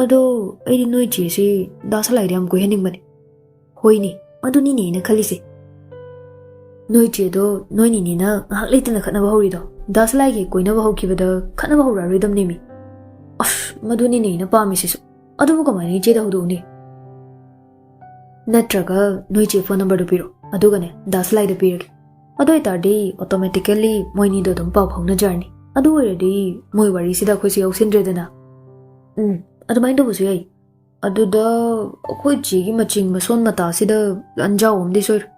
ꯑꯗꯣ ꯑꯩꯗꯤ ꯅꯣꯏ ꯆꯦꯁꯤ ꯗꯥꯁꯂꯥꯏꯗ ꯌꯥꯝ ꯀꯣꯏꯍꯟꯅꯤꯡꯕꯅꯦ ꯍꯣꯏꯅꯦ ꯑꯗꯨꯅꯤꯅꯦ ꯈꯜꯂꯤꯁꯦ ꯅꯣꯏ ꯆꯦꯗꯣ ꯅꯣꯏꯅꯤꯅꯦꯅ ꯉꯥꯏꯍꯥꯛ ꯂꯩꯇꯅ ꯈꯠꯅꯕ ꯍꯧꯔꯤꯗꯣ ꯗꯥꯁꯂꯥꯏꯒꯤ ꯀꯣꯏꯅꯕ ꯍꯧꯈꯤꯕꯗ ꯈꯠꯅꯕ ꯍꯧꯔꯛꯑꯔꯣꯏꯗꯝꯅꯦꯃꯤ ꯑꯁ ꯃꯗꯨꯅꯤꯅꯦ ꯄꯥꯝꯃꯤꯁꯤꯁꯨ ꯑꯗꯨꯕꯨ ꯀꯃꯥꯏꯅ ꯏꯆꯦꯗ ꯍꯧꯗꯣꯛꯎꯅꯤ ꯅꯠꯇ꯭ꯔꯒ ꯅꯣꯏ ꯆꯦ ꯐꯣꯟ ꯅꯝꯕꯔꯗꯣ ꯄꯤꯔꯣ ꯑꯗꯨꯒꯅꯦ ꯗꯥꯁꯂꯥꯏꯗ ꯄꯤꯔꯒꯦ ꯑꯗꯨ ꯑꯣꯏꯇꯥꯔꯗꯤ ꯑꯣꯇꯣꯃꯦꯇꯤꯀꯦꯜꯂꯤ ꯃꯣꯏꯅꯤꯗꯣ ꯑꯗꯨꯝ ꯄꯥꯎ ꯐꯥꯎꯅꯖꯔꯅꯤ ꯑꯗꯨ ꯑꯣꯏꯔꯗꯤ ꯃꯣꯏ ꯋꯥꯔꯤꯁꯤꯗ ꯑꯩꯈꯣꯏꯁꯨ ꯌꯥꯎꯁꯤꯟꯗ꯭ꯔꯦꯗꯅ ꯑꯗꯨꯃꯥꯏꯅ ꯇꯧꯕꯁꯨ ꯌꯥꯏ ꯑꯗꯨꯗ ꯑꯩꯈꯣꯏ ꯆꯦꯒꯤ ꯃꯆꯤꯡ ꯃꯁꯣꯟ ꯃꯇꯥꯁꯤꯗ ꯂꯟꯖꯥꯎ ꯑꯃꯗꯤ ꯁꯣꯏꯔꯣꯏ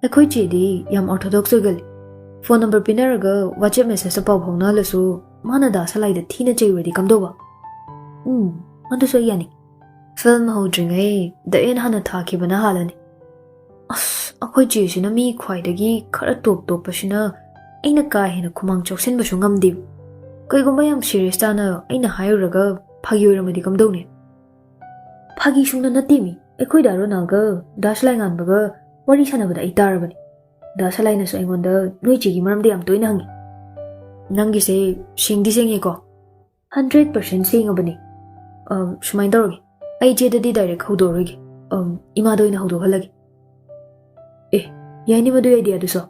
ꯑꯩꯈꯣꯏ ꯆꯦꯗꯤ ꯌꯥꯝ ꯑꯣꯔꯊꯣꯗꯣꯛꯁ ꯑꯣꯏꯒꯜꯂꯤ ꯐꯣꯟ ꯅꯝꯕꯔ ꯄꯤꯅꯔꯒ ꯋꯥꯆꯦꯞ ꯃꯦꯁꯦꯖꯇ ꯄꯥꯎ ꯐꯥꯎꯅꯍꯜꯂꯁꯨ ꯃꯥꯅ ꯗꯥꯁꯂꯥꯏꯗ ꯊꯤꯅ ꯆꯩꯔꯗꯤ ꯀꯝꯗꯧꯕ ꯑꯗꯨꯁꯨ ꯑꯩ ꯌꯥꯅꯤ ꯐꯤꯜꯝ ꯍꯧꯗ꯭ꯔꯤꯉꯩ ꯗ ꯑꯦꯟ ꯍꯥꯟꯅ ꯊꯥꯈꯤꯕꯅ ꯍꯥꯜꯂꯅꯤ ꯑꯁ ꯑꯩꯈꯣꯏ ꯆꯦꯁꯤꯅ ꯃꯤ ꯈ꯭ꯋꯥꯏꯗꯒꯤ ꯈꯔ ꯇꯣꯞ ꯇꯣꯞꯄꯁꯤꯅ ꯑꯩꯅ ꯀꯥ ꯍꯦꯟꯅ ꯈꯨꯃꯥꯡ ꯆꯥꯎꯁꯤꯟꯕꯁꯨ ꯉꯝꯗꯦꯕ ꯀꯩꯒꯨꯝꯕ ꯌꯥꯝ ꯁꯤꯔꯤꯌꯁ ꯇꯥꯅ ꯑꯩꯅ ꯍꯥꯏꯔꯨꯔꯒ ꯐꯥꯒꯤ ꯑꯣꯏꯔꯝꯃꯗꯤ ꯀꯝꯗꯧꯅꯤ ꯐꯥꯒꯤ ꯁꯨꯡꯅ ꯅꯠꯇꯦꯃꯤ ꯑꯩꯈꯣꯏꯗ ꯔꯣꯅꯥꯜꯒ ꯗꯥꯁꯂꯥꯏ ꯉꯥꯟꯕꯒ ꯋꯥꯔꯤ ꯁꯥꯟꯅꯕꯗ ꯑꯩ ꯇꯥꯔꯕꯅꯤ ꯗꯥꯁꯂꯥꯏꯅꯁꯨ ꯑꯩꯉꯣꯟꯗ ꯅꯣꯏ ꯆꯦꯒꯤ ꯃꯔꯝꯗ ꯌꯥꯝ ꯇꯣꯏꯅ ꯍꯪꯉꯤ ꯅꯪꯒꯤꯁꯦ ꯁꯦꯡꯗꯤ ꯁꯦꯡꯉꯦꯀꯣ 100% ꯁꯦꯡꯉꯕꯅꯤ ꯁꯨꯃꯥꯏꯅ ꯇꯧꯔꯒꯦ ꯑꯩ ꯆꯦꯗꯗꯤ ꯗꯥꯏꯔꯦꯛ ꯍꯧꯗꯣꯛꯑꯔꯣꯏꯒꯦ ꯏꯃꯥꯗ ꯑꯣꯏꯅ ꯍꯧꯗꯣꯛꯍꯜꯂꯒꯦ ꯌꯥꯏꯅꯤ ꯃꯗꯨ ꯑꯥꯏꯗꯤꯌꯥꯗꯨꯁꯨ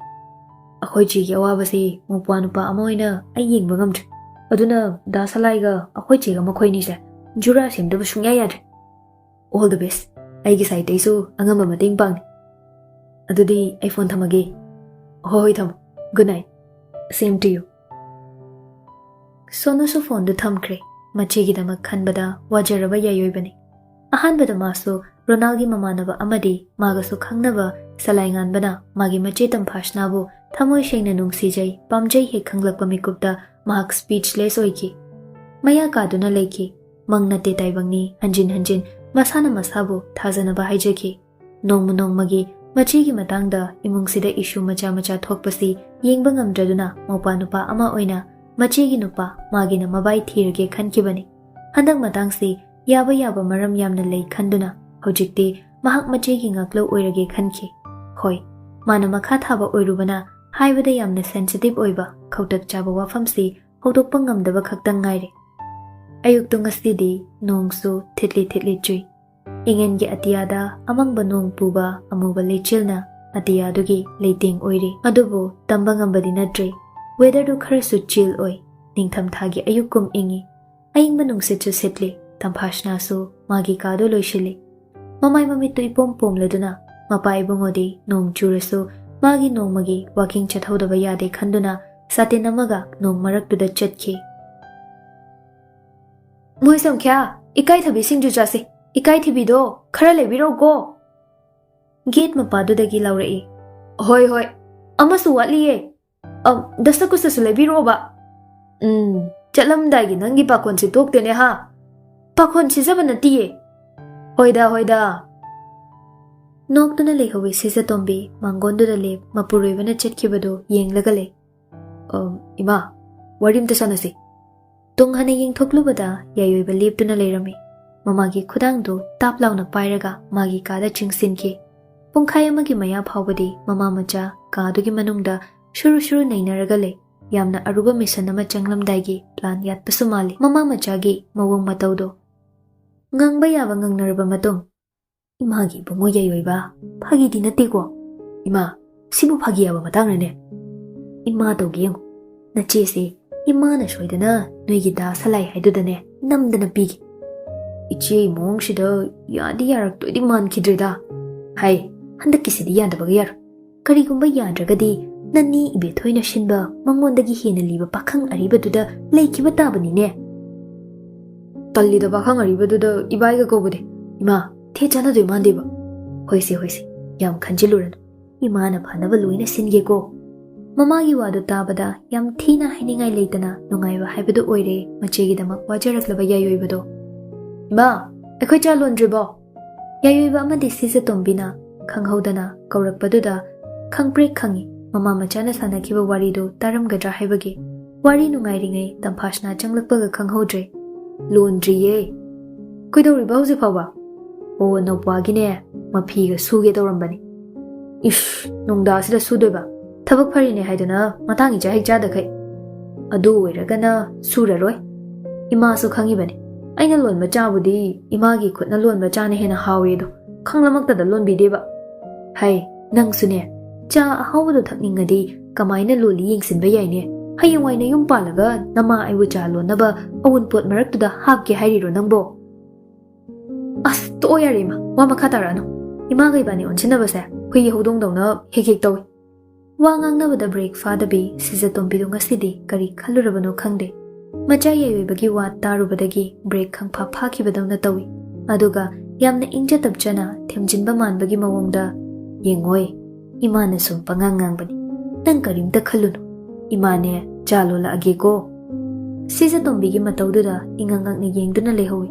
ꯑꯩꯈꯣꯏ ꯆꯦꯒꯤ ꯑꯋꯥꯕꯁꯤ ꯃꯧꯄ꯭ꯋꯥ ꯅꯨꯄꯥ ꯑꯃ ꯑꯣꯏꯅ ꯑꯩ ꯌꯦꯡꯕ ꯉꯝꯗ꯭ꯔꯦ ꯑꯗꯨꯅ ꯗꯥꯁꯂꯥꯏꯒ ꯑꯩꯈꯣꯏ ꯆꯦꯒ ꯃꯈꯣꯏꯅꯤꯁꯦ ꯖꯨꯔꯥ ꯁꯦꯝꯗꯕ ꯁꯨꯡꯌꯥ ꯌꯥꯗ꯭ꯔꯦ ꯑꯣꯜ ꯗ ꯕꯦꯁ ꯑꯩꯒꯤ ꯁꯥꯏꯠꯇꯩꯁꯨ ꯑꯉꯝꯕ ꯃꯇꯦꯡ ꯄꯥꯡꯅꯤ ꯑꯗꯨꯗꯤ ꯑꯩ ꯐꯣꯟ ꯊꯝꯃꯒꯦ ꯍꯣꯏ ꯊꯝꯃꯣ ꯒꯨꯗ ꯅꯥꯏꯠ ꯁꯦꯝ ꯇꯨ ꯌꯨ ꯁꯣꯅꯨꯁꯨ ꯐꯣꯟꯗꯨ ꯊꯝꯈ꯭ꯔꯦ ꯃꯆꯦꯒꯤꯗꯃꯛ ꯈꯟꯕꯗ ꯋꯥꯖꯔꯕ ꯌꯥꯏꯑꯣꯏꯕꯅꯤ ꯑꯍꯥꯟꯕꯗ ꯃꯥꯁꯨ ꯔꯣꯅꯥꯜꯒꯤ ꯃꯃꯥꯟꯅꯕ ꯑꯃꯗꯤ ꯃꯥꯒꯁꯨ ꯈꯪꯅꯕ ꯁꯂꯥꯏꯉꯥꯟꯕꯅ ꯃꯥꯒꯤ ꯃꯆꯦ ꯇꯝꯐꯥꯁꯅꯥꯕꯨ ꯊꯃꯣꯏ ꯁꯦꯡꯅ ꯅꯨꯡꯁꯤꯖꯩ ꯄꯥꯝꯖꯩ ꯍꯦꯛ ꯈꯪꯂꯛꯄ ꯃꯤꯀꯨꯞꯇ ꯃꯍꯥꯛ ꯁ꯭ꯄꯤꯆꯂꯦꯁ ꯑꯣꯏꯈꯤ ꯃꯌꯥ ꯀꯥꯗꯨꯅ ꯂꯩꯈꯤ ꯃꯪ ꯅꯠꯇꯦ ꯇꯥꯏꯕꯪꯅꯤ ꯍꯟꯖꯤꯟ ꯍꯟꯖꯤꯟ ꯃꯁꯥꯅ ꯃꯁꯥꯕꯨ ꯊꯥꯖꯅꯕ ꯍꯥꯏꯖꯈꯤ ꯅꯣꯡꯃ ꯅꯣꯡꯃꯒꯤ ꯃꯆꯦꯒꯤ ꯃꯇꯥꯡꯗ ꯏꯃꯨꯡꯁꯤꯗ ꯏꯁꯨ ꯃꯆꯥ ꯃꯆꯥ ꯊꯣꯛꯄꯁꯤ ꯌꯦꯡꯕ ꯉꯝꯗ꯭ꯔꯗꯨꯅ ꯃꯧꯄꯥ ꯅꯨꯄꯥ ꯑꯃ ꯑꯣꯏꯅ ꯃꯆꯦꯒꯤ ꯅꯨꯄꯥ ꯃꯥꯒꯤꯅ ꯃꯕꯥꯏ ꯊꯤꯔꯒꯦ ꯈꯟꯈꯤꯕꯅꯤ ꯍꯟꯗꯛ ꯃꯇꯥꯡꯁꯤ ꯌꯥꯕ ꯃꯔꯝ ꯌꯥꯝꯅ ꯂꯩ ꯈꯟꯗꯨꯅ ꯍꯧꯖꯤꯛꯇꯤ ꯃꯍꯥꯛ ꯃꯆꯦꯒꯤ ꯉꯥꯛꯂꯧ ꯑꯣꯏꯔꯒꯦ ꯈꯟꯈꯤ ꯍꯣꯏ ꯃꯥꯅ ꯃꯈꯥ ꯊꯥꯕ ꯑꯣꯏꯔꯨꯕꯅ ꯍꯥꯏꯕꯗ ꯌꯥꯝꯅ ꯁꯦꯟꯁꯤꯇꯤꯚ ꯑꯣꯏꯕ ꯈꯧꯇꯛ ꯆꯥꯕ ꯋꯥꯐꯝꯁꯤ ꯍꯧꯗꯣꯛꯄ ꯉꯝꯗꯕ ꯈꯛꯇꯪ ꯉꯥꯏꯔꯦ ꯑꯌꯨꯛꯇꯨ ꯉꯁꯤꯗꯤ ꯅꯣꯡꯁꯨ ꯊꯤꯠꯂꯤ ꯆꯨꯏ ꯏꯉꯦꯟꯒꯤ ꯑꯇꯤꯌꯥꯗ ꯑꯃꯪꯕ ꯅꯣꯡ ꯄꯨꯕ ꯑꯃꯨꯕ ꯂꯩꯆꯤꯜꯅ ꯑꯇꯤꯌꯥꯗꯨꯒꯤ ꯂꯩꯇꯦꯡ ꯑꯣꯏꯔꯤ ꯑꯗꯨꯕꯨ ꯇꯝꯕ ꯉꯝꯕꯗꯤ ꯅꯠꯇ꯭ꯔꯤ ꯋꯦꯗꯔꯗꯨ ꯈꯔꯁꯨ ꯆꯤꯜ ꯑꯣꯏ ꯅꯤꯡꯊꯝꯊꯥꯒꯤ ꯑꯌꯨꯛꯀꯨꯝ ꯏꯪꯉꯤ ꯑꯏꯪꯕ ꯅꯨꯡꯁꯤꯠꯁꯨ ꯁꯤꯠꯂꯤ ꯇꯝꯐꯥꯁꯅꯥꯁꯨ ꯃꯥꯒꯤ ꯀꯥꯗꯨ ꯂꯣꯏꯁꯤꯜꯂꯤ ꯃꯃꯥꯏ ꯃꯃꯤꯠꯇꯨ ꯏꯄꯣꯝ ꯄꯣꯝꯂꯗꯨꯅ ꯃꯄꯥ ꯏꯕꯨꯡꯉꯣꯗꯤ ꯅꯣꯡ ꯆꯨꯔꯁꯨ ꯃꯥꯒꯤ ꯅꯣꯡꯃꯒꯤ ꯋꯥꯀꯤꯡ ꯆꯠꯍꯧꯗꯕ ꯌꯥꯗꯦ ꯈꯟꯗꯨꯅ ꯁꯥꯇꯤꯟ ꯑꯃꯒ ꯅꯣꯡ ꯃꯔꯛꯇꯨꯗ ꯆꯠꯈꯤ ꯃꯣꯏ ꯁꯝꯈ꯭ꯌꯥ ꯏꯀꯥꯏꯊꯕꯤ ꯁꯤꯡꯖꯨ ꯆꯥꯁꯤ ꯏꯀꯥꯏꯊꯕꯤꯗꯣ ꯈꯔ ꯂꯩꯕꯤꯔꯣꯀꯣ ꯒꯦꯠ ꯃꯄꯥꯗꯨꯗꯒꯤ ꯂꯥꯎꯔꯛꯏ ꯍꯣꯏ ꯑꯃꯁꯨ ꯋꯥꯠꯂꯤꯌꯦ ꯗꯁꯇꯀꯨꯁꯇꯁꯨ ꯂꯩꯕꯤꯔꯣꯕ ꯆꯠꯂꯝꯗꯥꯏꯒꯤ ꯅꯪꯒꯤ ꯄꯥꯈꯣꯟꯁꯤ ꯇꯣꯛꯇꯦꯅꯦ ꯍꯥ ꯄꯥꯈꯣꯟ ꯁꯤꯖꯕ ꯅꯠꯇꯤꯌꯦ ꯍꯣꯏꯗ ꯅꯣꯛꯇꯨꯅ ꯂꯩꯍꯧꯏ ꯁꯤꯖꯇꯣꯝꯕꯤ ꯃꯥꯡꯒꯣꯟꯗꯨꯗ ꯂꯦꯞ ꯃꯄꯨꯔꯣꯏꯕꯅ ꯆꯠꯈꯤꯕꯗꯨ ꯌꯦꯡꯂꯒ ꯂꯩ ꯏꯃꯥ ꯋꯥꯔꯤ ꯑꯝꯇ ꯁꯥꯟꯅꯁꯤ ꯇꯨꯡ ꯍꯟꯅ ꯌꯦꯡꯊꯣꯛꯂꯨꯕꯗ ꯌꯥꯏꯑꯣꯏꯕ ꯂꯦꯞꯇꯨꯅ ꯂꯩꯔꯝꯃꯤ ꯃꯃꯥꯒꯤ ꯈꯨꯗꯥꯡꯗꯨ ꯇꯥꯞ ꯂꯥꯎꯅ ꯄꯥꯏꯔꯒ ꯃꯥꯒꯤ ꯀꯥꯗ ꯆꯤꯡꯁꯤꯟꯈꯤ ꯄꯨꯡꯈꯥꯏ ꯑꯃꯒꯤ ꯃꯌꯥ ꯐꯥꯎꯕꯗꯤ ꯃꯃꯥ ꯃꯆꯥ ꯀꯥꯗꯨꯒꯤ ꯃꯅꯨꯡꯗ ꯁꯨꯔꯨ ꯅꯩꯅꯔꯒ ꯂꯩ ꯌꯥꯝꯅ ꯑꯔꯨꯕ ꯃꯤꯁꯟ ꯑꯃ ꯆꯪꯂꯝꯗꯥꯏꯒꯤ ꯄ꯭ꯂꯥꯟ ꯌꯥꯠꯄꯁꯨ ꯃꯥꯜꯂꯤ ꯃꯃꯥ ꯃꯆꯥꯒꯤ ꯃꯑꯣꯡ ꯃꯇꯧꯗꯣ ꯉꯪꯕ ꯌꯥꯕ ꯉꯪꯅꯔꯕ ꯃꯇꯨꯡ ꯏꯃꯥꯒꯤ ꯏꯕꯨꯡꯉꯣ ꯌꯥꯏꯑꯣꯏꯕ ꯐꯥꯒꯤꯗꯤ ꯅꯠꯇꯦꯀꯣ ꯏꯃꯥ ꯁꯤꯕꯨ ꯐꯥꯒꯤ ꯌꯥꯕ ꯃꯇꯥꯡꯔꯅꯦ ꯏꯃꯥ ꯇꯧꯒꯦ ꯌꯦꯡꯉꯨ ꯅꯆꯦꯁꯦ ꯏꯃꯥꯅ ꯁꯣꯏꯗꯅ ꯅꯣꯏꯒꯤ ꯗꯥꯁꯂꯥꯏ ꯍꯥꯏꯗꯨꯗꯅꯦ ꯅꯝꯗꯅ ꯄꯤꯒꯦ ꯏꯆꯦ ꯃꯑꯣꯡꯁꯤꯗ ꯌꯥꯗꯤ ꯌꯥꯔꯛꯇꯣꯏꯗꯤ ꯃꯥꯟꯈꯤꯗ꯭ꯔꯦꯗ ꯍꯥꯏ ꯍꯟꯗꯛꯀꯤꯁꯤꯗꯤ ꯌꯥꯗꯕꯒ ꯌꯥꯔꯣꯏ ꯀꯔꯤꯒꯨꯝꯕ ꯌꯥꯗ꯭ꯔꯒꯗꯤ ꯅꯟꯅꯤ ꯏꯕꯦꯊꯣꯏꯅ ꯁꯤꯟꯕ ꯃꯉꯣꯟꯗꯒꯤ ꯍꯦꯟꯅ ꯂꯤꯕ ꯄꯥꯈꯪ ꯑꯔꯤꯕꯗꯨꯗ ꯂꯩꯈꯤꯕ ꯇꯥꯕꯅꯤꯅꯦ ꯇꯜꯂꯤꯗ ꯄꯥꯈꯪ ꯑꯔꯤꯕꯗꯨꯗ ꯏꯕꯥꯏꯒ ꯀꯧꯕꯗꯤ ꯏꯃꯥ ꯊꯦ ꯆꯥꯟꯅꯗꯣꯏ ꯃꯥꯟꯗꯦꯕ ꯍꯣꯏꯁꯦ ꯌꯥꯝ ꯈꯟꯖꯤꯜꯂꯨꯔꯅꯨ ꯏꯃꯥꯅ ꯐꯅꯕ ꯂꯣꯏꯅ ꯁꯤꯟꯒꯦꯀꯣ ꯃꯃꯥꯒꯤ ꯋꯥꯗꯨ ꯇꯥꯕꯗ ꯌꯥꯝ ꯊꯤꯅ ꯍꯥꯏꯅꯤꯡꯉꯥꯏ ꯂꯩꯇꯅ ꯅꯨꯡꯉꯥꯏꯕ ꯍꯥꯏꯕꯗꯨ ꯑꯣꯏꯔꯦ ꯃꯆꯦꯒꯤꯗꯃꯛ ꯋꯥꯖꯔꯛꯂꯕ ꯌꯥꯏꯑꯣꯏꯕꯗꯣ ꯏꯃꯥ ꯑꯩꯈꯣꯏ ꯆꯥ ꯂꯣꯟꯗ꯭ꯔꯤꯕꯣ ꯌꯥꯏꯑꯣꯏꯕ ꯑꯃꯗꯤ ꯁꯤꯖꯇꯣꯝꯕꯤꯅ ꯈꯪꯍꯧꯗꯅ ꯀꯧꯔꯛꯄꯗꯨꯗ ꯈꯪꯄ꯭ꯔꯦꯛ ꯈꯪꯉꯤ ꯃꯃꯥ ꯃꯆꯥꯅ ꯁꯥꯟꯅꯈꯤꯕ ꯋꯥꯔꯤꯗꯨ ꯇꯥꯔꯝꯒꯗ꯭ꯔꯥ ꯍꯥꯏꯕꯒꯤ ꯋꯥꯔꯤ ꯅꯨꯡꯉꯥꯏꯔꯤꯉꯩ ꯇꯝꯐꯥꯁꯅꯥ ꯆꯪꯂꯛꯄꯒ ꯈꯪꯍꯧꯗ꯭ꯔꯦ ꯂꯣꯟꯗ꯭ꯔꯤꯌꯦ ꯀꯩꯗꯧꯔꯤꯕ ꯍꯧꯖꯤꯛ ꯐꯥꯎꯕ ꯑꯣ ꯅꯧꯄ꯭ꯋꯥꯒꯤꯅꯦ ꯃꯐꯤꯒ ꯁꯨꯒꯦ ꯇꯧꯔꯝꯕꯅꯤ ꯏꯁ ꯅꯨꯡꯗꯥꯁꯤꯗ ꯁꯨꯗꯣꯏꯕ ꯊꯕꯛ ꯐꯔꯤꯅꯦ ꯍꯥꯏꯗꯨꯅ ꯃꯇꯥꯡ ꯏꯆꯥ ꯍꯦꯛ ꯆꯥꯗꯈꯩ ꯑꯗꯨ ꯑꯣꯏꯔꯒꯅ ꯁꯨꯔꯔꯣꯏ ꯏꯃꯥꯁꯨ ꯈꯪꯉꯤꯕꯅꯤ ꯑꯩꯅ ꯂꯣꯟꯕ ꯆꯥꯕꯨꯗꯤ ꯏꯃꯥꯒꯤ ꯈꯨꯠꯅ ꯂꯣꯟꯕ ꯆꯥꯅ ꯍꯦꯟꯅ ꯍꯥꯎꯋꯦꯗꯣ ꯈꯪꯂꯃꯛꯇꯗ ꯂꯣꯟꯕꯤꯗꯦꯕ ꯍꯩ ꯅꯪꯁꯨꯅꯦ ꯆꯥ ꯑꯍꯥꯎꯕꯗꯣ ꯊꯛꯅꯤꯡꯉꯗꯤ ꯀꯃꯥꯏꯅ ꯂꯣꯜꯂꯤ ꯌꯦꯡꯁꯤꯟꯕ ꯌꯥꯏꯅꯦ ꯍꯌꯦꯡꯋꯥꯏ ꯅꯌꯨꯝ ꯄꯥꯜꯂꯒ ꯅꯃꯥ ꯑꯩꯕꯨ ꯆꯥ ꯂꯣꯟꯅꯕ ꯑꯎꯟꯄꯣꯠ ꯃꯔꯛꯇꯨꯗ ꯍꯥꯞꯀꯦ ꯍꯥꯏꯔꯤꯔꯣ ꯅꯪꯕꯣ ꯑꯁ ꯇꯣꯛꯑꯣ ꯌꯥꯔꯦ ꯏꯃꯥ ꯋꯥ ꯃꯈꯥ ꯇꯥꯔꯛꯑꯅꯨ ꯏꯃꯥꯒ ꯏꯕꯥꯅꯤ ꯑꯣꯟꯁꯤꯟꯅꯕꯁꯦ ꯍꯨꯏꯒꯤ ꯍꯧꯗꯣꯡꯗꯧꯅ ꯍꯦꯛ ꯇꯧꯏ ꯋꯥ ꯉꯥꯡꯅꯕꯗ ꯕ꯭ꯔꯦꯛ ꯐꯥꯗꯕꯤ ꯁꯤꯖꯇꯣꯝꯕꯤꯗꯣ ꯉꯁꯤꯗꯤ ꯀꯔꯤ ꯈꯜꯂꯨꯔꯕꯅꯣ ꯈꯪꯗꯦ ꯃꯆꯥ ꯌꯥꯏꯑꯣꯏꯕꯒꯤ ꯋꯥ ꯇꯥꯔꯨꯕꯗꯒꯤ ꯕ꯭ꯔꯦꯛ ꯈꯪꯐꯥ ꯐꯥꯈꯤꯕꯗꯧꯅ ꯇꯧꯏ ꯑꯗꯨꯒ ꯌꯥꯝꯅ ꯏꯪꯖ ꯇꯞꯆꯅ ꯊꯦꯝꯖꯤꯟꯕ ꯃꯥꯟꯕꯒꯤ ꯃꯑꯣꯡꯗ ꯌꯦꯡꯉꯣꯏ ꯏꯃꯥꯅ ꯁꯨꯝ ꯄꯉꯥꯡ ꯉꯥꯡꯕꯅꯤ ꯅꯪ ꯀꯔꯤꯝꯇ ꯈꯜꯂꯨꯅꯨ ꯏꯃꯥꯅꯦ ꯆꯥ ꯂꯣꯜꯂꯛꯑꯒꯦꯀꯣ ꯁꯤꯖꯇꯣꯝꯕꯤꯒꯤ ꯃꯇꯧꯗꯨꯗ ꯏꯉꯛꯉꯛꯅ ꯌꯦꯡꯗꯨꯅ ꯂꯩꯍꯧꯏ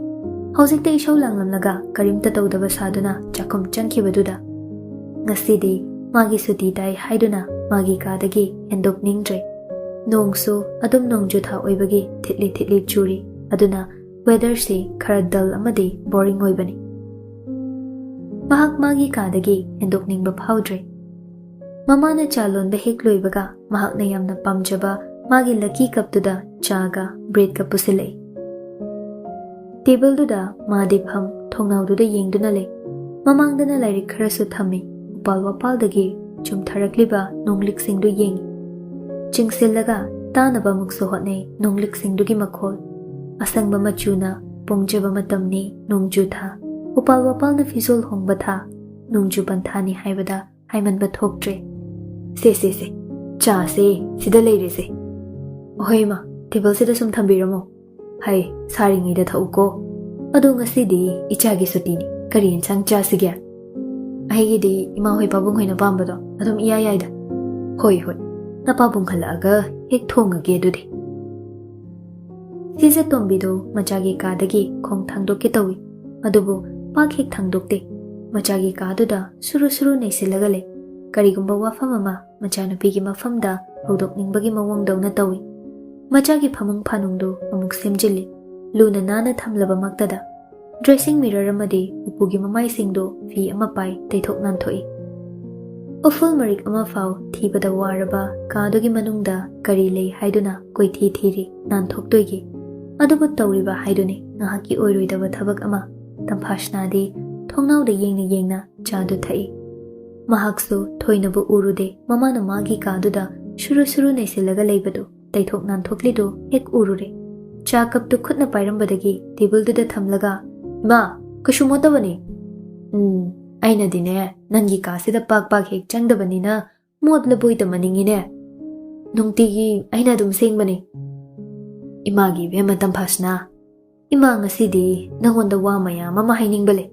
ꯍꯧꯖꯤꯛꯇ ꯏꯁꯧ ꯂꯥꯡꯂꯝꯂꯒ ꯀꯔꯤꯝꯇ ꯇꯧꯗꯕ ꯁꯥꯗꯨꯅ ꯆꯥꯛꯈꯨꯝ ꯆꯪꯈꯤꯕꯗꯨꯗ ꯉꯁꯤꯗꯤ ꯃꯥꯒꯤ ꯁꯨꯇꯤ ꯇꯥꯏ ꯍꯥꯏꯗꯨꯅ ꯃꯥꯒꯤ ꯀꯥꯗꯒꯤ ꯍꯦꯟꯗꯣꯛꯅꯤꯡꯗ꯭ꯔꯦ ꯅꯣꯡꯁꯨ ꯑꯗꯨꯝ ꯅꯣꯡꯖꯨꯊꯥ ꯑꯣꯏꯕꯒꯤ ꯊꯤꯠꯂꯤ ꯊꯤꯠꯂꯤ ꯆꯨꯔꯤ ꯑꯗꯨꯅ ꯋꯦꯗꯔꯁꯤ ꯈꯔ ꯗꯜ ꯑꯃꯗꯤ ꯕꯣꯔꯤꯡ ꯑꯣꯏꯕꯅꯤ ꯃꯍꯥꯛ ꯃꯥꯒꯤ ꯀꯥꯗꯒꯤ ꯍꯦꯟꯗꯣꯛꯅꯤꯡꯕ ꯐꯥꯎꯗ꯭ꯔꯦ ꯃꯃꯥꯅ ꯆꯥ ꯂꯣꯟꯕ ꯍꯦꯛ ꯂꯣꯏꯕꯒ ꯃꯍꯥꯛꯅ ꯌꯥꯝꯅ ꯄꯥꯝꯖꯕ ꯃꯥꯒꯤ ꯂꯛꯀꯤ ꯀꯞꯇꯨꯗ ꯆꯥꯒ ꯕ꯭ꯔꯦꯗꯀ ꯄꯨꯁꯤꯜꯂꯛꯏ ꯇꯦꯕꯜꯗꯨꯗ ꯃꯥꯗꯤ ꯐꯝ ꯊꯣꯡꯅꯥꯎꯗꯨꯗ ꯌꯦꯡꯗꯨꯅ ꯂꯩ ꯃꯃꯥꯡꯗꯅ ꯂꯥꯏꯔꯤꯛ ꯈꯔꯁꯨ ꯊꯝꯃꯤ ꯎꯄꯥꯜ ꯋꯥꯄꯥꯜꯗꯒꯤ ꯆꯨꯝꯊꯔꯛꯂꯤꯕ ꯅꯣꯡꯂꯤꯛꯁꯤꯡꯗꯨ ꯌꯦꯡꯉꯤ ꯆꯤꯡꯁꯤꯜꯂꯒ ꯇꯥꯅꯕ ꯑꯃꯨꯛꯁꯨ ꯍꯣꯠꯅꯩ ꯅꯣꯡꯂꯤꯛꯁꯤꯡꯗꯨꯒꯤ ꯃꯈꯣꯜ ꯑꯁꯪꯕ ꯃꯆꯨꯅ ꯄꯣꯡꯖꯕ ꯃꯇꯝꯅꯤ ꯅꯣꯡꯖꯨ ꯊꯥ ꯎꯄꯥꯜ ꯋꯥꯄꯥꯜꯅ ꯐꯤꯖꯣꯜ ꯍꯣꯡꯕ ꯊꯥ ꯅꯣꯡꯖꯨ ꯄꯟꯊꯥꯅꯤ ꯍꯥꯏꯕꯗ ꯍꯥꯏꯃꯟꯕ ꯊꯣꯛꯇ꯭ꯔꯦ ꯁꯦ ꯆꯥꯁꯦ ꯁꯤꯗ ꯂꯩꯔꯦꯁꯦ ꯑꯍꯣꯏ ꯏꯃꯥ ꯇꯦꯕꯜꯁꯤꯗ ꯁꯨꯝ ꯊꯝꯕꯤꯔꯝꯃꯣ ꯍꯩ ꯁꯥꯔꯤꯉꯩꯗ ꯊꯛꯎꯀꯣ ꯑꯗꯣ ꯉꯁꯤꯗꯤ ꯏꯆꯥꯒꯤ ꯁꯨꯇꯤꯅꯤ ꯀꯔꯤ ꯏꯟꯁꯥꯡ ꯆꯥꯁꯤꯒꯦ ꯑꯩꯒꯤꯗꯤ ꯏꯃꯥ ꯍꯣꯏ ꯄꯥꯕꯨꯡ ꯍꯣꯏꯅ ꯄꯥꯝꯕꯗꯣ ꯑꯗꯨꯝ ꯏꯌꯥ ꯌꯥꯏꯗ ꯍꯣꯏ ꯅꯄꯥꯕꯨꯡ ꯍꯜꯂꯛꯑꯒ ꯍꯦꯛ ꯊꯣꯡꯉꯒꯦ ꯑꯗꯨꯗꯤ ꯁꯤꯖꯇꯣꯝꯕꯤꯗꯣ ꯃꯆꯥꯒꯤ ꯀꯥꯗꯒꯤ ꯈꯣꯡ ꯊꯥꯡꯗꯣꯛꯀꯦ ꯇꯧꯏ ꯑꯗꯨꯕꯨ ꯄꯥꯛ ꯍꯦꯛ ꯊꯥꯡꯗꯣꯛꯇꯦ ꯃꯆꯥꯒꯤ ꯀꯥꯗꯨꯗ ꯁꯨꯔꯨ ꯁꯨꯔꯨ ꯅꯩꯁꯤꯜꯂꯒ ꯂꯩ ꯀꯔꯤꯒꯨꯝꯕ ꯋꯥꯐꯝ ꯑꯃ ꯃꯆꯥꯅꯨꯄꯤꯒꯤ ꯃꯐꯝꯗ ꯍꯧꯗꯣꯛꯅꯤꯡꯕꯒꯤ ꯃꯑꯣꯡꯗꯧꯅ ꯇꯧꯏ ꯃꯆꯥꯒꯤ ꯐꯃꯨꯡ ꯐꯥꯅꯨꯡꯗꯨ ꯑꯃꯨꯛ ꯁꯦꯝꯖꯤꯜꯂꯤ ꯂꯨꯅ ꯅꯥꯟꯅ ꯊꯝꯂꯕꯃꯛꯇꯗ ꯗ꯭ꯔꯦꯁꯤꯡ ꯃꯤꯔꯔ ꯑꯃꯗꯤ ꯎꯄꯨꯒꯤ ꯃꯃꯥꯏꯁꯤꯡꯗꯨ ꯐꯤ ꯑꯃ ꯄꯥꯏ ꯇꯩꯊꯣꯛ ꯅꯥꯟꯊꯣꯛꯏ ꯎꯐꯨꯜ ꯃꯔꯤꯛ ꯑꯃ ꯐꯥꯎ ꯊꯤꯕꯗ ꯋꯥꯔꯕ ꯀꯥꯗꯨꯒꯤ ꯃꯅꯨꯡꯗ ꯀꯔꯤ ꯂꯩ ꯍꯥꯏꯗꯨꯅ ꯀꯣꯏꯊꯤ ꯊꯤꯔꯤ ꯅꯥꯟꯊꯣꯛꯇꯣꯏꯒꯤ ꯑꯗꯨꯕꯨ ꯇꯧꯔꯤꯕ ꯍꯥꯏꯗꯨꯅꯤ ꯉꯥꯏꯍꯥꯛꯀꯤ ꯑꯣꯏꯔꯣꯏꯗꯕ ꯊꯕꯛ ꯑꯃ ꯇꯝꯐꯥꯁꯅꯥꯗꯤ ꯊꯣꯡꯅꯥꯎꯗ ꯌꯦꯡꯅ ꯆꯥꯗꯨ ꯊꯛꯏ ꯃꯍꯥꯛꯁꯨ ꯊꯣꯏꯅꯕꯨ ꯎꯔꯨꯗꯦ ꯃꯃꯥꯅ ꯃꯥꯒꯤ ꯀꯥꯗꯨꯗ ꯁꯨꯔꯨ ꯁꯨꯔꯨ ꯅꯩꯁꯤꯜꯂꯒ ꯂꯩꯕꯗꯨ ꯇꯩꯊꯣꯛ ꯅꯥꯟꯊꯣꯛꯂꯤꯗꯨ ꯍꯦꯛ ꯎꯔꯨꯔꯦ ꯆꯥ ꯀꯞꯇꯨ ꯈꯨꯠꯅ ꯄꯥꯏꯔꯝꯕꯗꯒꯤ ꯇꯦꯕꯜꯗꯨꯗ ꯊꯝꯂꯒ ꯏꯃꯥ ꯀꯩꯁꯨ ꯃꯣꯠꯇꯕꯅꯤ ꯑꯩꯅꯗꯤꯅꯦ ꯅꯪꯒꯤ ꯀꯥꯁꯤꯗ ꯄꯥꯛ ꯍꯦꯛ ꯆꯪꯗꯕꯅꯤꯅ ꯃꯣꯠꯂꯕꯣꯏ ꯇꯝꯃꯅꯤꯡꯉꯤꯅꯦ ꯅꯨꯡꯇꯤꯒꯤ ꯑꯩꯅ ꯑꯗꯨꯝ ꯁꯦꯡꯕꯅꯤ ꯏꯃꯥꯒꯤ ꯏꯕꯦꯝꯃ ꯇꯝꯐꯥꯁꯅꯥ ꯏꯃꯥ ꯉꯁꯤꯗꯤ ꯅꯪꯉꯣꯟꯗ ꯋꯥ ꯃꯌꯥꯝ ꯑꯃ ꯍꯥꯏꯅꯤꯡꯕ ꯂꯩ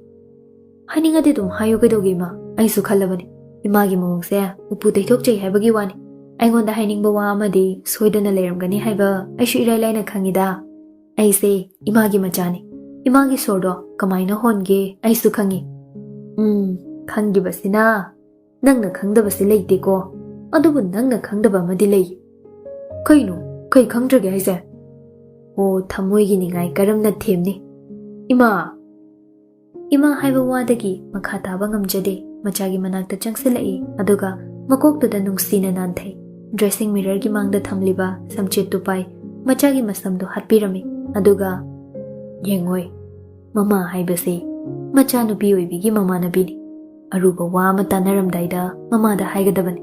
ꯍꯥꯏꯅꯤꯡꯉꯗꯤ ꯑꯗꯨꯝ ꯍꯥꯏꯌꯨ ꯀꯩꯗꯧꯒꯦ ꯏꯃꯥ ꯑꯩꯁꯨ ꯈꯜꯂꯕꯅꯤ ꯏꯃꯥꯒꯤ ꯃꯑꯣꯡꯁꯦ ꯎꯄꯨ ꯇꯩꯊꯣꯛꯆꯩ ꯍꯥꯏꯕꯒꯤ ꯋꯥꯅꯤ ꯑꯩꯉꯣꯟꯗ ꯍꯥꯏꯅꯤꯡꯕ ꯋꯥ ꯑꯃꯗꯤ ꯁꯣꯏꯗꯅ ꯂꯩꯔꯝꯒꯅꯤ ꯍꯥꯏꯕ ꯑꯩꯁꯨ ꯏꯔꯥꯏ ꯂꯥꯏꯅ ꯈꯪꯉꯤꯗ ꯑꯩꯁꯦ ꯏꯃꯥꯒꯤ ꯃꯆꯥꯅꯤ ꯏꯃꯥꯒꯤ ꯁꯣꯔꯗꯣ ꯀꯃꯥꯏꯅ ꯍꯣꯟꯒꯦ ꯑꯩꯁꯨ ꯈꯪꯉꯤ ꯈꯪꯈꯤꯕꯁꯤꯅ ꯅꯪꯅ ꯈꯪꯗꯕꯁꯤ ꯂꯩꯇꯦꯀꯣ ꯑꯗꯨꯕꯨ ꯅꯪꯅ ꯈꯪꯗꯕ ꯑꯃꯗꯤ ꯂꯩ ꯀꯩꯅꯣ ꯀꯩ ꯈꯪꯗ꯭ꯔꯒꯦ ꯍꯥꯏꯁꯦ ꯑꯣ ꯊꯃꯣꯏꯒꯤ ꯅꯤꯡꯉꯥꯏ ꯀꯔꯝꯅ ꯊꯦꯝꯅꯤ ꯏꯃꯥ ꯍꯥꯏꯕ ꯋꯥꯗꯒꯤ ꯃꯈꯥ ꯇꯥꯕ ꯉꯝꯖꯗꯦ ꯃꯆꯥꯒꯤ ꯃꯅꯥꯛꯇ ꯆꯪꯁꯤꯜꯂꯛꯏ ꯑꯗꯨꯒ ꯃꯀꯣꯛꯇꯨꯗ ꯅꯨꯡꯁꯤꯅ ꯅꯥꯟꯊꯩ ꯗ꯭ꯔꯦꯁꯤꯡ ꯃꯤꯔꯔꯒꯤ ꯃꯥꯡꯗ ꯊꯝꯂꯤꯕ ꯁꯝꯆꯦꯠꯇꯨ ꯄꯥꯏ ꯃꯆꯥꯒꯤ ꯃꯁꯝꯗꯨ ꯍꯥꯠꯄꯤꯔꯝꯃꯤ ꯑꯗꯨꯒ ꯌꯦꯡꯉꯣꯏ ꯃꯃꯥ ꯍꯥꯏꯕꯁꯤ ꯃꯆꯥꯅꯨꯄꯤ ꯑꯣꯏꯕꯤꯒꯤ ꯃꯃꯥꯟꯅꯕꯤꯅꯤ ꯑꯔꯨꯕ ꯋꯥ ꯑꯃ ꯇꯥꯟꯅꯔꯝꯗꯥꯏꯗ ꯃꯃꯥꯗ ꯍꯥꯏꯒꯗꯕꯅꯤ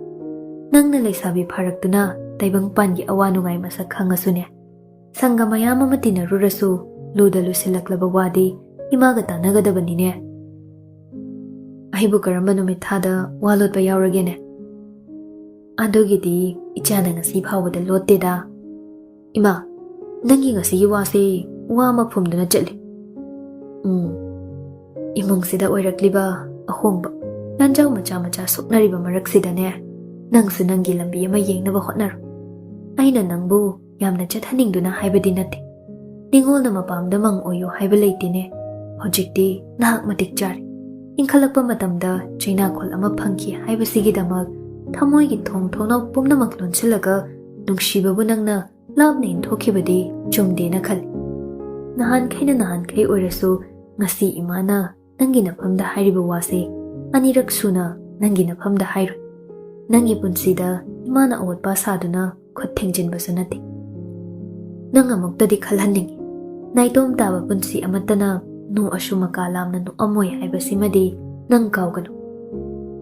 ꯅꯪꯅ ꯂꯩꯁꯥꯕꯤ ꯐꯥꯔꯛꯇꯨꯅ ꯇꯥꯏꯕꯪꯄꯥꯟꯒꯤ ꯑꯋꯥ ꯅꯨꯡꯉꯥꯏ ꯃꯁꯛ ꯈꯪꯉꯁꯨꯅꯦ ꯁꯪꯒ ꯃꯌꯥꯝ ꯑꯃ ꯇꯤꯟꯅꯔꯨꯔꯁꯨ ꯂꯨꯗ ꯂꯨꯁꯤꯜꯂꯛꯂꯕ ꯋꯥꯗꯤ ꯏꯃꯥꯒ ꯇꯥꯟꯅꯒꯗꯕꯅꯤꯅꯦ ꯑꯩꯕꯨ ꯀꯔꯝꯕ ꯅꯨꯃꯤꯠ ꯊꯥꯗ ꯋꯥ ꯂꯣꯠꯄ ꯌꯥꯎꯔꯒꯦꯅꯦ ꯑꯗꯨꯒꯤꯗꯤ ꯏꯆꯥꯅ ꯉꯁꯤ ꯐꯥꯎꯕꯗ ꯂꯣꯠꯇꯦꯗ ꯏꯃꯥ ꯅꯪꯒꯤ ꯉꯁꯤꯒꯤ ꯋꯥꯁꯤ ꯋꯥ ꯑꯃ ꯐꯨꯝꯗꯨꯅ ꯆꯠꯂꯤ ꯏꯃꯨꯡꯁꯤꯗ ꯑꯣꯏꯔꯛꯂꯤꯕ ꯑꯍꯣꯡꯕ ꯂꯥꯟꯖꯥꯎ ꯃꯆꯥ ꯁꯣꯛꯅꯔꯤꯕ ꯃꯔꯛꯁꯤꯗꯅꯦ ꯅꯪꯁꯨ ꯅꯪꯒꯤ ꯂꯝꯕꯤ ꯑꯃ ꯌꯦꯡꯅꯕ ꯍꯣꯠꯅꯔꯣ ꯑꯩꯅ ꯅꯪꯕꯨ ꯌꯥꯝꯅ ꯆꯠꯍꯟꯅꯤꯡꯗꯨꯅ ꯍꯥꯏꯕꯗꯤ ꯅꯠꯇꯦ ꯅꯤꯡꯉꯣꯜꯅ ꯃꯄꯥꯝꯗ ꯃꯪ ꯑꯣꯏꯌꯨ ꯍꯥꯏꯕ ꯂꯩꯇꯦꯅꯦ ꯍꯧꯖꯤꯛꯇꯤ ꯅꯍꯥꯛ ꯃꯇꯤꯛ ꯆꯥꯔꯤ ꯏꯟꯈꯠꯂꯛꯄ ꯃꯇꯝꯗ ꯆꯩꯅꯥꯈꯣꯜ ꯑꯃ ꯐꯪꯈꯤ ꯍꯥꯏꯕꯁꯤꯒꯤꯗꯃꯛ ꯊꯃꯣꯏꯒꯤ ꯊꯣꯡꯅꯥꯎ ꯄꯨꯝꯅꯃꯛ ꯂꯣꯟꯁꯤꯜꯂꯒ ꯅꯨꯡꯁꯤꯕꯕꯨ ꯅꯪꯅ ꯂꯥꯞꯅ ꯏꯟꯊꯣꯛꯈꯤꯕꯗꯤ ꯆꯨꯝꯗꯦꯅ ꯈꯜꯂꯤ ꯅꯍꯥꯟꯈꯩ ꯑꯣꯏꯔꯁꯨ ꯉꯁꯤ ꯏꯃꯥꯅ ꯅꯪꯒꯤ ꯅꯐꯝꯗ ꯍꯥꯏꯔꯤꯕ ꯋꯥꯁꯦ ꯑꯅꯤꯔꯛ ꯁꯨꯅ ꯅꯪꯒꯤ ꯅꯐꯝꯗ ꯍꯥꯏꯔꯣꯏ ꯅꯪꯒꯤ ꯄꯨꯟꯁꯤꯗ ꯏꯃꯥꯅ ꯑꯋꯣꯠꯄ ꯁꯥꯗꯨꯅ ꯈꯨꯠ ꯊꯤꯡꯖꯤꯟꯕꯁꯨ ꯅꯠꯇꯦ ꯅꯪ ꯑꯃꯨꯛꯇꯗꯤ ꯈꯜꯍꯟꯅꯤꯡꯉꯤ Naitom taba punsi amatana nu asuma kalam na nu amoy haibasimadhi nang kauganu.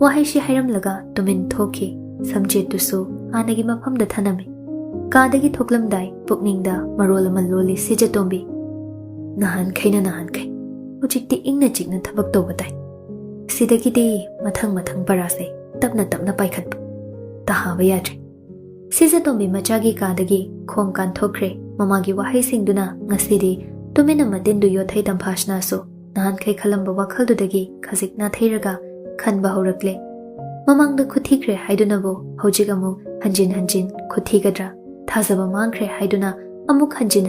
Wahai si hairam laga tumin thoki samjet tusu anagi mafamda thanami. Kadagi thoklamdai pukningda marolama loli sijatombi. Nahan kai. Hujikti ingna chikna thabak tobatai. Sidagidi mathang parase tapna paikhatpa. Tahaba yadre. Sijatombi machagi kadagi khong kan thokre mamagi wahai singduna ngasidi tumina matindu yothai tamphashna so nahan kai khalamba wakaldudagi khazikna thairaga khanba horakle. Mamangda khuthikre haidunabo hojik amuk hanjin khuthigadra thazaba mangkre haiduna amuk hanjin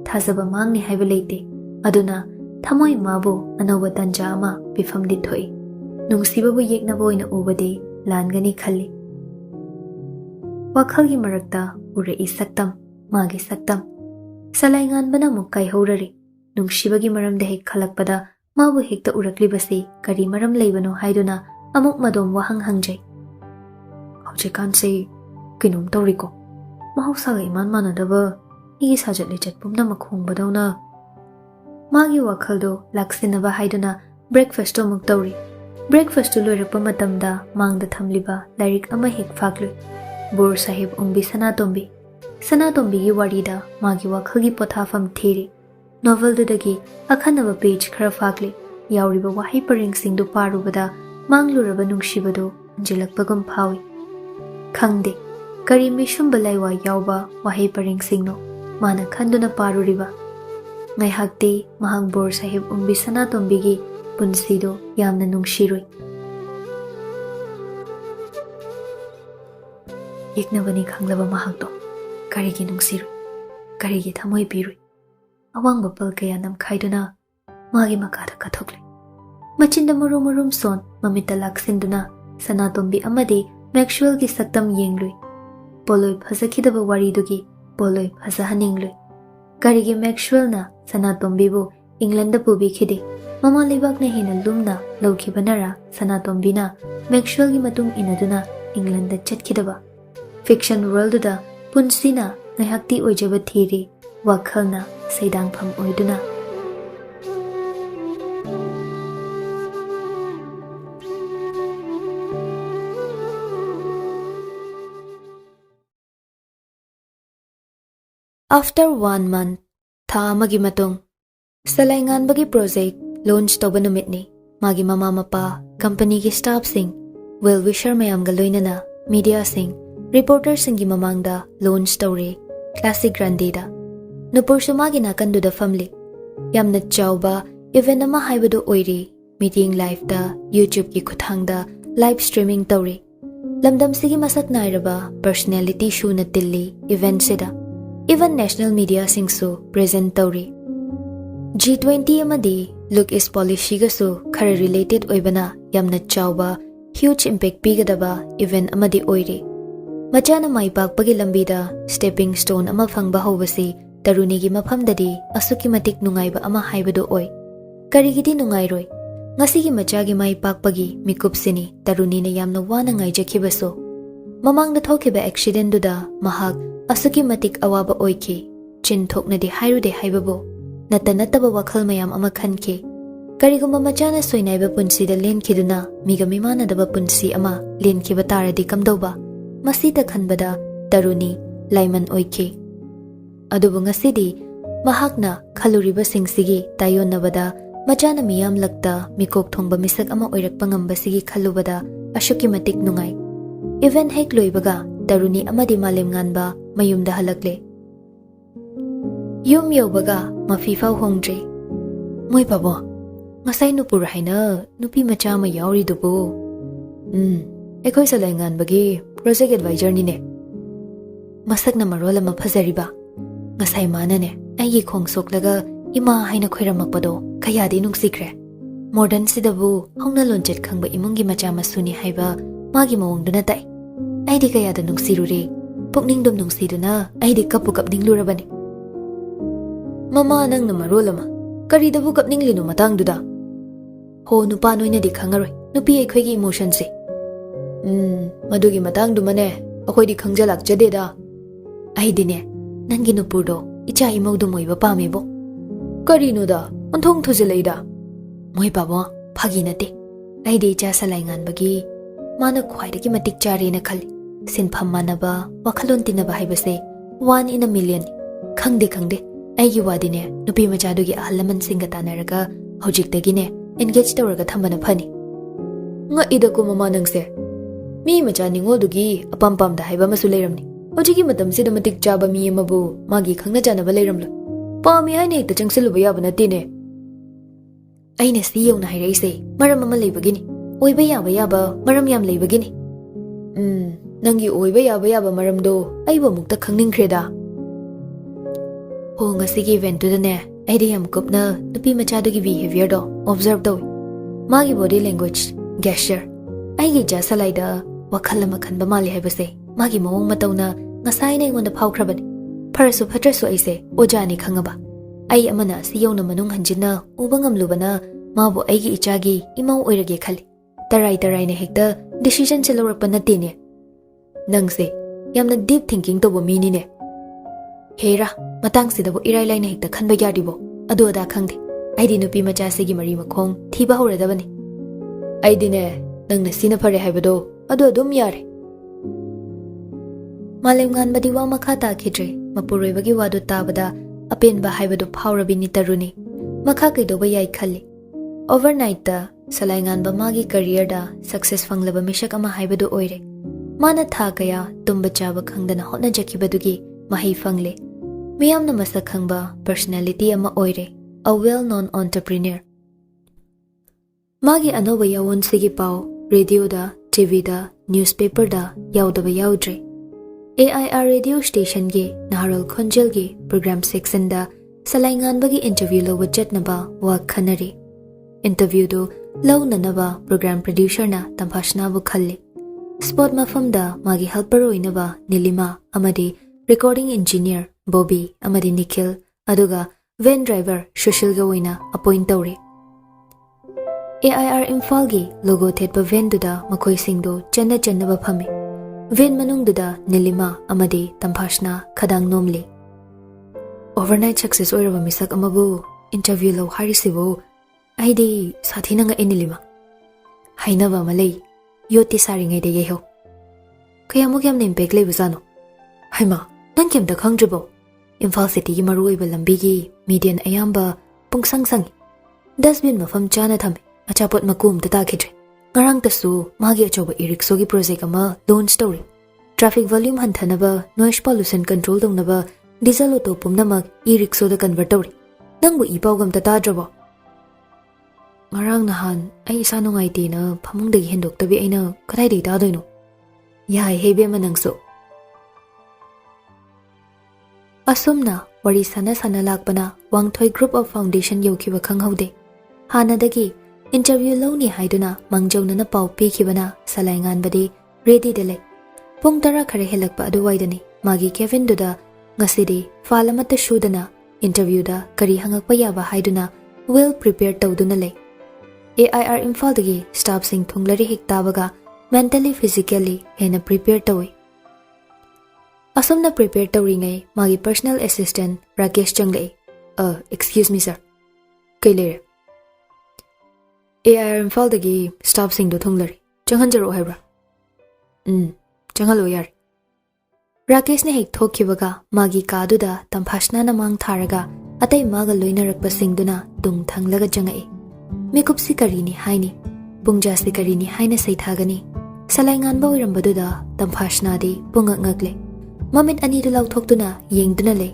thazaba mangni haiba leite. Aduna thamoi mabu anoba tanja ama bifamdi thoi. Nungsibabu yeknabo ina ubadi langani khalli. Wakhalgi marakta urei saktam magi saktam. Salaingan bana mukai horari. Nungsibagi maramda hek khalakpada mabu hekta uraklibasi kari maram leibano haiduna amuk madom wahang hangjay. Haujikan se kinum tauriko. Mahausaga iman manadaba igi sajat lichat pumna makhong badawna. Magi wakhaldo laksinaba haiduna breakfast to muk tauri. Breakfast to loirakpa matamda mangda thamliba lairik ama hek faklu. Bor sahib umbi sanatombi. Sanatombi warida magi wakhalgi pothafam thiri. Novel dudagi akhanaba page khara fakli. Yauriba wahi paring singdu parubada mangluraba nungshibado anjilakpagum phawi. Khangde kari mishum balaiwa yauba wahi paring singno mana khanduna paruriba. Ngai hakti mahang bor sahib umbi sanatombigi punsido yamna nungshirui. Yeknabani khanglaba mahakto karigi nungsirui karigi thamoi pirui. Awang bapal kaya nam khaiduna magi makada kathokle. Machinda murum son mamita laksinduna sanatombi amadi Maxwell gi saktam yenglui. Poloi phasakidaba waridugi poloi phasahaninglui. Karigi Maxwell na sanatombi bu England da pubi khide. Mama lebak na hina lumna laukibanara sanatombi na Maxwell gi matung inaduna England da chatkidaba. Fiction world da punsina ngayakti ojaba thiri wakhal na seidang pham oiduna. After 1 month, tha amagi matung, salaingan bagi project launch toba numitni. Magi mama mapa, company ki staff sing, well wisher mayam ga loinana, media sing, reporter singi mamangda launch story, classic grande da. Nupur sumagi na kandu da family. Yamna chawba, event ama haibado oiri, meeting live da, YouTube ki khuthang da, live streaming tori. Lamdam sigi masak nairaba, personality show na tilli, event sida. Even national media singsu present tauri. G20 amadi look is policy gasu khara related oibana yamna chawba huge impact pigadaba event amadi oiri. Machana mai pakpagi lambida stepping stone ama phangba hobasi taruni gi maphamdadi asuki matik nungaiba ama haibado oi. Karigidi nungairoi. Ngasigi machagi mai pakpagi mikupsini taruni na yamna wana ngaijakhibaso. Mamangda thokiba accident duda mahak asuki matik awaba oiki chin thoknadi hairude haibabo natanataba wakhal mayam ama khanke kariguma machana soinaiba punsi da lenkhiduna miga mimana daba punsi ama lenkhiba taradi kamdauba masita khanbada taruni laiman oiki adubu ngasidi mahakna khaluriba singsigi tayonnabada machana miyam lakta mikok thongba misak ama oirakpa ngambasigi khalubada asuki matik nungai event hek loibaga taruni amadi malem nganba mayumda halakle. Yum yobaga mafifau hongdre. Moy pabo, ngasay nupur haina nupi macha ma yauri dubu. Ekhoy salaingan bagi project advisor ni ne. Masak na marola mapazariba. Ngasay mana ne, ayi khong soklaga ima haina khoiramakpado kaya di nung sikre. Modern sidabu hongna lonchet khangba imungi macha masuni haiba magi mawongduna tai. Aidi kaya da nung siruri. Pukning dum nung siduna aidi kapu kapning lurabani. Mama nang na marolama kari dabu kapning linu matang duda. Ho nupa noina di khangaroi nupi aikhoy gi emotion se. Madugi matang dumane akhoi di khangjalak jade da. Aidi ne nangi nupurdo icha imau dumoiba pamebo. Karinoda, onthong thujilaida. Moi baba, phagi nate. Aidi cha salai nganbagi, mana khwaidagi matik chari na khali. Sinpham manaba, wakhalon tinaba haibase, 1 in a million. Khangde, aigi wadine, nupi machadugi ahalaman singa tanaraga, hojikdagine, engage tawraga thambana phani. Nga ida ko mama nangse. Mi macha ningodugi, apampam da haiba masu leiramni. Hojiki matam sida matik chaba mi amabu, magi khangna janaba leiramla. Pami haine hekta changsiluba yaba natine. Aina si yawna hairaise, maram ama leibagini. Oiba yaba, maram yam leibagini. Nangi oiba yaba maramdo, aiba mukta khangningkreda. Ho ngasigi event to ne, aidi yam kupna, nupi machadugi behavior do, observe do. Magi body language, gesture. Aigi jasalaida, wakhal ama khanba mali haibase, magi mawong matawna, ngasai na ingonda phawkrabani. Parasu phatrasu aise, ojani khangaba. Ai amana si yawna manung hanjina, uba ngamlubana, mabu aigi ichagi, imaw oirage khali. Tarai na hekta, decision chilawrakpa natine. Nangse, yamna deep thinking to bo mini ne. Hera, matang sidabu irai lai na hekta khanba yadibo, adu ada khangde. Aidi nupi macha sigi mari makhong, thiba horadabani. Aidi ne, nangna sina phare haibado, adu adum yare. Malem nganbadi wa makha takhidre, mapuroibagi wadu tabada, apenba haibado phawrabini taruni. Makha kaidoba yai khali. Overnight da, salai nganba magi career da, success fanglaba mishak ama haibado oire. Mana tha kaya tumba chaba khangdana hotna jakibadugi mahai fangle. Miyamna masak khangba personality ama oire, a well-known entrepreneur. Magi anoba yawon sigi pao, radio da, TV da, newspaper da, yaudaba yaudre. AIR radio station ge, Naharal Khonjel ge, program section da, salai nganbagi interview lo wajatnaba wa khanari. Interview do, law nanaba program producer na tampashna bu khalle. Spot mafam da magi helper oinaba Nilima amadi recording engineer Bobby amadi Nikhil aduga van driver Sushil ga oina appoint tawre. AIR Imphal gi logo thetpa van duda makhoi singdo channa ba phame. Van manung duda Nilima amadi Tampashna khadang nomle. Overnight success oiraba misak amabu interview lo harisibo aidi sathina nga Nilima. Hainaba malai Yoti saringai de yeho. Kayamuk yam name pek lebuzano. Haima, nan kem da khangdribo. Imphal City gi maru oiba lambi gi median ayamba pungsang sangi. Dustbin mafam chana thame. Achapot makum ta takhidre. Ngarang tasu magi achoba irikso gi project ama launch story. Traffic volume hanthanaba, noise pollution control dongnaba, diesel auto pumnamak irikso da convert tawri. Nangbu ipawgam ta tadrabo. Ngarang nahan ay isa nungai di na pamungdagi hindok tabi ay na karay di dadoy no. Yay hebe manangso. Asum na wari sana lakpa na Wangthoy Group of Foundation yawkiba khanghaude. Hana dagi interview law ni haiduna mangjaw na pau pikiba na salay nganbadi ready dele. Pung tara khare helakpa aduwaidani magi Kevin duda ngasidi falamata shudana interview da kari hangakpa yaba haiduna well prepared tawduna le. AIR Imphal dagi staff sing thunglari hik tabaga mentally physically hena prepare tawi. Asomna prepare tawri ngai magi personal assistant Rakesh changlei. Excuse me sir. Kailere. AIR Imphal dagi staff sing do thunglari. Changhanjaro haibra. Changhalo yar. Rakesh ne hik thokhibaga magi kaduda Tampashna na mang tharaga atai maga loinarakpa singduna tung thanglaga changai. Mikupsi karini haini, pungjasi karini haina saithagani. Salay nganba oirambaduda Tampashna di pungak ngagle. Mamit ani du lauthokduna yengduna le.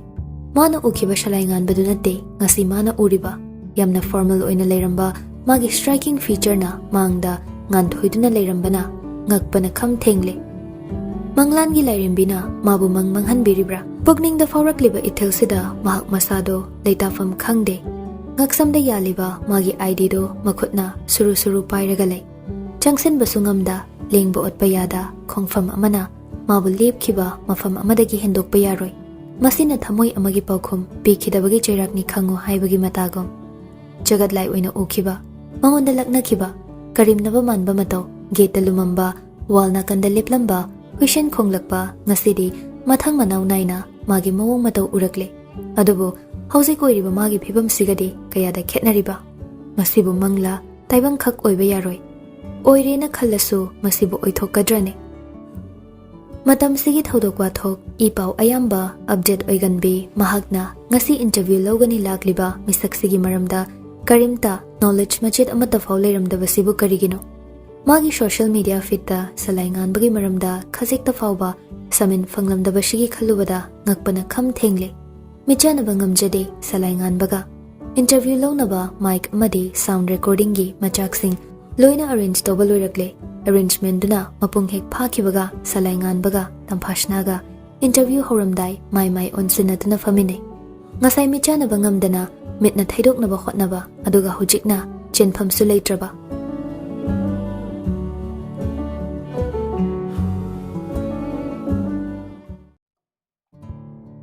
Mana ukhiba salay nganbaduna te ngasi mana uriba. Yamna formal oina leiramba magi striking feature na mangda nganthoiduna leirambana ngakpana kham thengle. Manglan gi lairimbi mabu mangmanghan biribra. Pugning da fawrakliba ithel sida mahak masado leitafam khangde. Ngaksamda yaliba magi ID do makhutna suru pairaga lay. Changsin basungamda lengbo otpayada khongfam amana mabu lepkhiba mafam amadagi hendokpa yaroi. Masina thamoi amagi paukhum pikhidabagi cheirakni khango haibagi matagom. Jagat lai oina ukhiba mangonda laknakhiba karimnaba manba mataw gate lumamba walna kanda leplamba huishen khonglakpa ngasidi mathang manaw naina magi mawong mataw urakle. Adubo ꯍꯧꯖꯤꯛ ꯑꯣꯏꯔꯤꯕ ꯃꯥꯒꯤ ꯐꯤꯕꯝꯁꯤꯒꯗꯤ ꯀꯌꯥꯗ ꯈꯦꯠꯅꯔꯤꯕ ꯃꯁꯤꯕꯨ ꯃꯪꯂꯥ ꯇꯥꯏꯕꯪꯈꯛ ꯑꯣꯏꯕ ꯌꯥꯔꯣꯏ ꯑꯣꯏꯔꯦꯅ ꯈꯜꯂꯁꯨ ꯃꯁꯤꯕꯨ ꯑꯣꯏꯊꯣꯛꯀꯗ꯭ꯔꯅꯤ ꯃꯇꯝꯁꯤꯒꯤ ꯊꯧꯗꯣꯛ ꯋꯥꯊꯣꯛ ꯏ ꯄꯥꯎ ꯑꯌꯥꯝꯕ ꯑꯞꯗꯦꯠ ꯑꯣꯏꯒꯟꯕꯤ ꯃꯍꯥꯛꯅ ꯉꯁꯤ ꯏꯟꯇꯔꯚ꯭ꯌꯨ ꯂꯧꯒꯅꯤ ꯂꯥꯛꯂꯤꯕ ꯃꯤꯁꯛꯁꯤꯒꯤ ꯃꯔꯝꯗ ꯀꯔꯤꯝꯇ ꯅꯣꯂꯦꯖ ꯃꯆꯦꯠ ꯑꯃꯠꯇ ꯐꯥꯎ ꯂꯩꯔꯝꯗꯕꯁꯤꯕꯨ ꯀꯔꯤꯒꯤꯅꯣ ꯃꯥꯒꯤ ꯁꯣꯁꯤꯌꯦꯜ ꯃꯤꯗꯤꯌꯥ ꯐꯤꯗꯇ ꯁꯂꯥꯏ ꯉꯥꯟꯕꯒꯤ ꯃꯔꯝꯗ ꯈꯖꯤꯛꯇ ꯐꯥꯎꯕ ꯁꯃꯤꯟ ꯐꯪꯂꯝꯗꯕꯁꯤꯒꯤ ꯈꯜꯂꯨꯕꯗ ꯉꯛꯄꯅ ꯈꯝ ꯊꯦꯡꯂꯦ ꯃꯤꯆꯥꯅꯕ ꯉꯝꯖꯗꯦ ꯁꯂꯥꯏ ꯉꯥꯟꯕꯒ ꯏꯟꯇꯔꯚ꯭ꯌꯨ ꯂꯧꯅꯕ ꯃꯥꯏꯛ ꯑꯃꯗꯤ ꯁꯥꯎꯟड ꯔꯦꯀꯣꯔꯗꯤꯡꯒꯤ ꯃꯆꯥꯛꯁꯤꯡ ꯂꯣꯏꯅ ꯑꯔꯦꯟꯖ ꯇꯧꯕ ꯂꯣꯏꯔꯛꯂꯦ ꯑꯔꯦꯟꯖꯃꯦꯟꯗꯨꯅ ꯃꯄꯨꯡ ꯍꯦꯛ ꯐꯥꯈꯤꯕꯒ ꯁꯂꯥꯏ ꯉꯥꯟꯕꯒ ꯇꯝꯐꯥꯁꯅꯥꯒ ꯏꯟꯇꯔꯚ꯭ꯌꯨ ꯍꯧꯔꯝꯗꯥꯏ ꯃꯥꯏ ꯑꯣꯟꯁꯤꯟꯅꯗꯨꯅ ꯐꯝꯃꯤꯟꯅꯩ ꯉꯁꯥꯏ ꯃꯤꯆꯥꯅꯕ ꯉꯝꯗꯅ ꯃꯤꯠꯅ ꯊꯩꯗꯣꯛꯅꯕ ꯍꯣꯠꯅꯕ ꯑꯗꯨꯒ ꯍꯧꯖꯤꯛꯅ ꯆꯦꯟꯐꯝꯁꯨ ꯂꯩꯇ꯭ꯔꯕ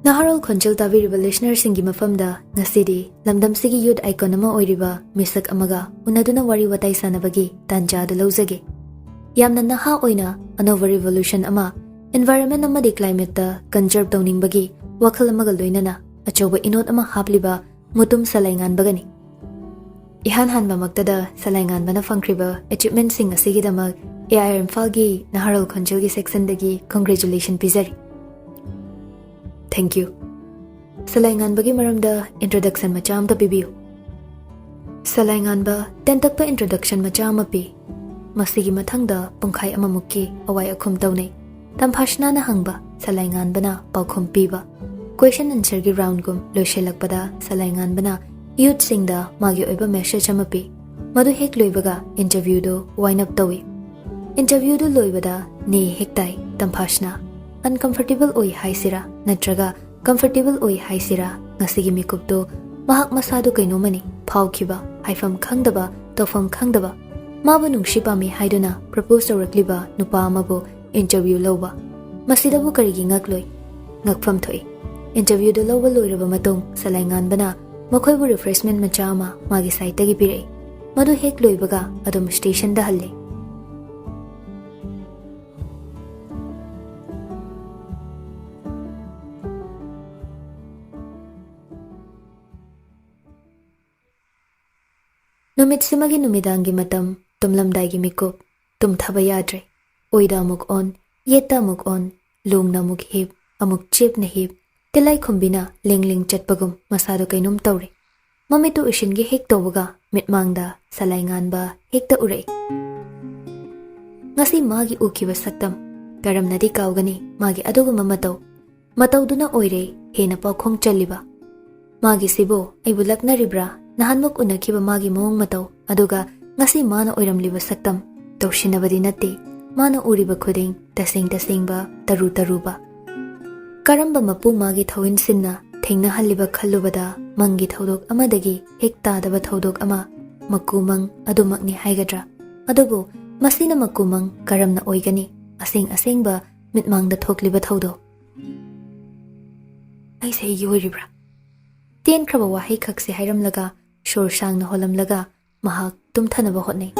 ꯅꯍꯥꯔꯣꯜ ꯈꯣꯟꯖꯦꯜ ꯇꯥꯕꯤꯔꯤꯕ ꯂꯤꯁꯅꯔꯁꯤꯡꯒꯤ ꯃꯐꯝꯗ ꯉꯁꯤꯗꯤ ꯂꯝꯗꯝꯁꯤꯒꯤ ꯌꯨꯠ ꯑꯥꯏꯀꯣꯟ ꯑꯃ ꯑꯣꯏꯔꯤꯕ ꯃꯤꯁꯛ ꯑꯃꯒ ꯎꯅꯗꯨꯅ ꯋꯥꯔꯤ ꯋꯥꯇꯥꯏ ꯁꯥꯟꯅꯕꯒꯤ ꯇꯥꯟꯖꯥꯗꯨ ꯂꯧꯖꯒꯦ ꯌꯥꯝꯅ ꯅꯍꯥ ꯑꯣꯏꯅ ꯑꯅꯧꯕ ꯔꯤꯚꯣꯂꯨꯁꯟ ꯑꯃ ꯏꯟꯚꯥꯏꯔꯟꯃꯦꯟ ꯑꯃꯗꯤ ꯀ꯭ꯂꯥꯏꯃꯦꯠꯇ ꯀꯟꯖꯔꯕ ꯇꯧꯅꯤꯡꯕꯒꯤ ꯋꯥꯈꯜ ꯑꯃꯒ ꯂꯣꯏꯅꯅ ꯑꯆꯧꯕ ꯏꯅꯣꯠ ꯑꯃ ꯍꯥꯞꯂꯤꯕ ꯃꯨꯇꯨꯝ ꯁꯂꯥꯏ ꯉꯥꯟꯕꯒꯅꯤ ꯏꯍꯥꯟ ꯍꯥꯟꯕꯃꯛꯇꯗ ꯁꯂꯥꯏ ꯉꯥꯟꯕꯅ ꯐꯪꯈ꯭ꯔꯤꯕ ꯑꯦꯆꯤꯞꯃꯦꯟꯠꯁꯤꯡ ꯑꯁꯤꯒꯤꯗꯃꯛ AIR ꯏꯝꯐꯥꯜꯒꯤ ꯅꯍꯥꯔꯣꯜ ꯈꯣꯟꯖꯦꯜꯒꯤ ꯁꯦꯛꯁꯟꯗꯒꯤ congratulation ꯄꯤꯖꯔꯤ Thank you. Salai Nganbagi maramda introduction macha amta pibiyu. Salai Nganba tentakpa introduction macha ama pi. Masigi mathangda pungkhai amamukki awai akhum tawnei. Tamphashna na hangba Salai Nganbana paukhum piba. Question answer gi round gum loishelakpada Salai Nganbana youth singda magi oiba message ama pi. Madu hek loibaga interview do wind up tawi. Interview do loibada ne hektai Tamphashna uncomfortable oi haisira natraga comfortable oi haisira ngasigi mikupto mahak masadu kainomani phawkhiba haifam khangdaba tofam khangdaba mabu nungshi pami haiduna propose tawrakliba nupa amabu interview loba masidabu karigi ngakloi ngakfam thoi interview do loba loiraba matung Salai Nganbana makhoibu refreshment macha ama magi site tagi pirei madu hek loibaga adum station da halle Numitsimagi numidangi matam tumlamdaigi mikup tumthaba yadre oida amuk on yeta amuk on lungna amuk hip amuk chip na hip tilai khumbina lingling chatpagum masado kainum tawre mamitu ishingi hek tawga mitmangda Salai Nganba hekta urei ngasi magi ukiba saktam karamnadi kawgani magi aduguma matawduna oire hena paukhong chaliba magi sibo aibu laknaribra nahanmuk unakiba magi mawong mataw aduga ngasi mana oiramliba saktam tawshinabadi natte mana uriba khuding tasingba taruba karamba mapu magi thawin sinna thengna haliba khallubada mangi thodok amadagi hekta daba thodok ama makumang adumakni haigadra adubu masina makumang karamna oigani asengba mitmangda thokliba thodo ai sei yoribra ten kraba wahi khakse hairamlaga shor sangna holamlaga mahak tumthanaba hotnei